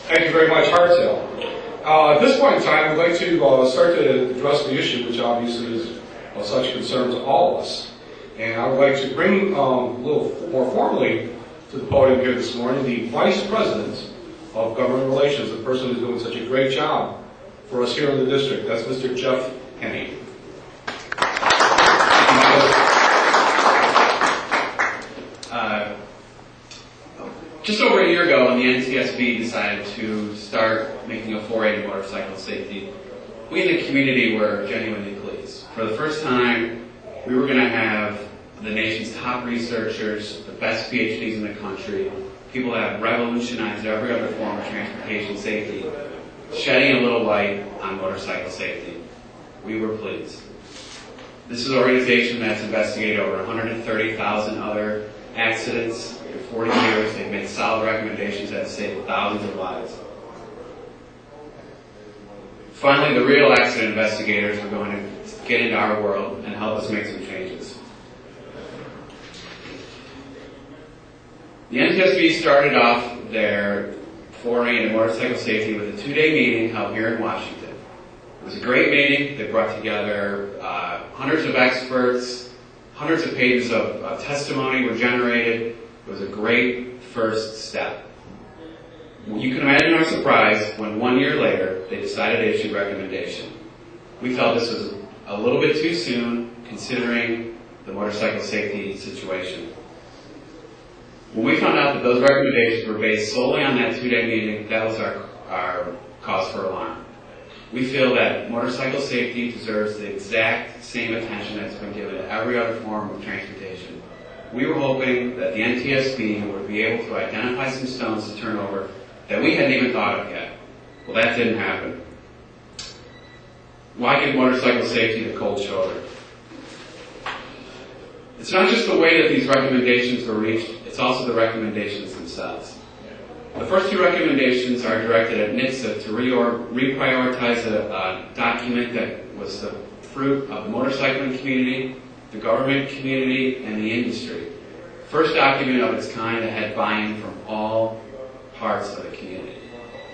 Thank you very much, Hartzell. At this point in time, I'd like to start to address the issue, which obviously is of such concern to all of us. And I would like to bring a little more formally to the podium here this morning the Vice President of Government Relations, the person who's doing such a great job for us here in the district. That's Mr. Jeff Henney. Just over a year ago, when the NTSB decided to start making a foray into motorcycle safety, we in the community were genuinely pleased. For the first time, we were going to have the nation's top researchers, the best PhDs in the country, people that have revolutionized every other form of transportation safety, shedding a little light on motorcycle safety. We were pleased. This is an organization that's investigated over 130,000 other accidents in 40 years. They've made solid recommendations that have saved thousands of lives. Finally, the real accident investigators are going to get into our world and help us make some changes. The NTSB started off their foray into motorcycle safety with a 2-day meeting held here in Washington. It was a great meeting. They brought together hundreds of experts, hundreds of pages of testimony were generated. It was a great first step. You can imagine our surprise when 1 year later they decided to issue a recommendation. We felt this was a little bit too soon considering the motorcycle safety situation. When we found out that those recommendations were based solely on that 2-day meeting, that was our cause for alarm. We feel that motorcycle safety deserves the exact same attention that's been given to every other form of transportation. We were hoping that the NTSB would be able to identify some stones to turn over that we hadn't even thought of yet. Well, that didn't happen. Why give motorcycle safety the cold shoulder? It's not just the way that these recommendations were reached, it's also the recommendations themselves. The first 2 recommendations are directed at NTSB to reprioritize a document that was the fruit of the motorcycling community, the government community, and the industry. First document of its kind that had buy-in from all parts of the community.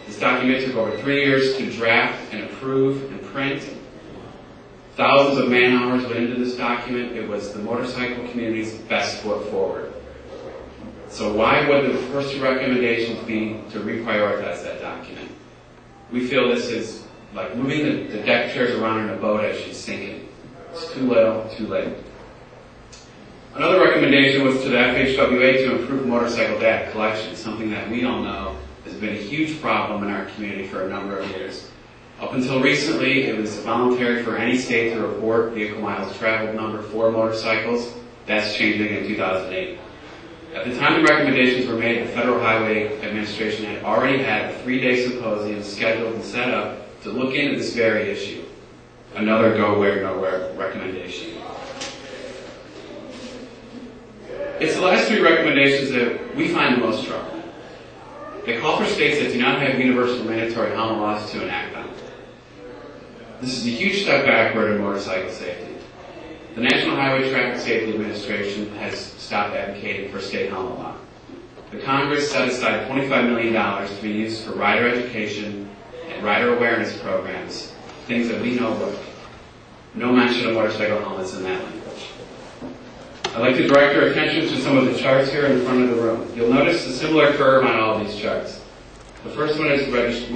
This document took over 3 years to draft and approve and print. Thousands of man-hours went into this document. It was the motorcycle community's best foot forward. So why would the first 2 recommendations be to reprioritize that document? We feel this is like moving the deck chairs around in a boat as she's sinking. It's too little, too late. Another recommendation was to the FHWA to improve motorcycle data collection, something that we all know has been a huge problem in our community for a number of years. Up until recently, it was voluntary for any state to report vehicle miles traveled number for motorcycles. That's changing in 2008. At the time the recommendations were made, the Federal Highway Administration had already had a 3-day symposium scheduled and set up to look into this very issue. Another go where, nowhere recommendation. It's the last 3 recommendations that we find the most trouble. They call for states that do not have universal mandatory helmet laws to enact them. This is a huge step backward in motorcycle safety. The National Highway Traffic Safety Administration has stopped advocating for state helmet law. The Congress set aside $25 million to be used for rider education and rider awareness programs, things that we know work. No mention of motorcycle helmets in that language. I'd like to direct your attention to some of the charts here in the front of the room. You'll notice a similar curve on all of these charts. The first one is registered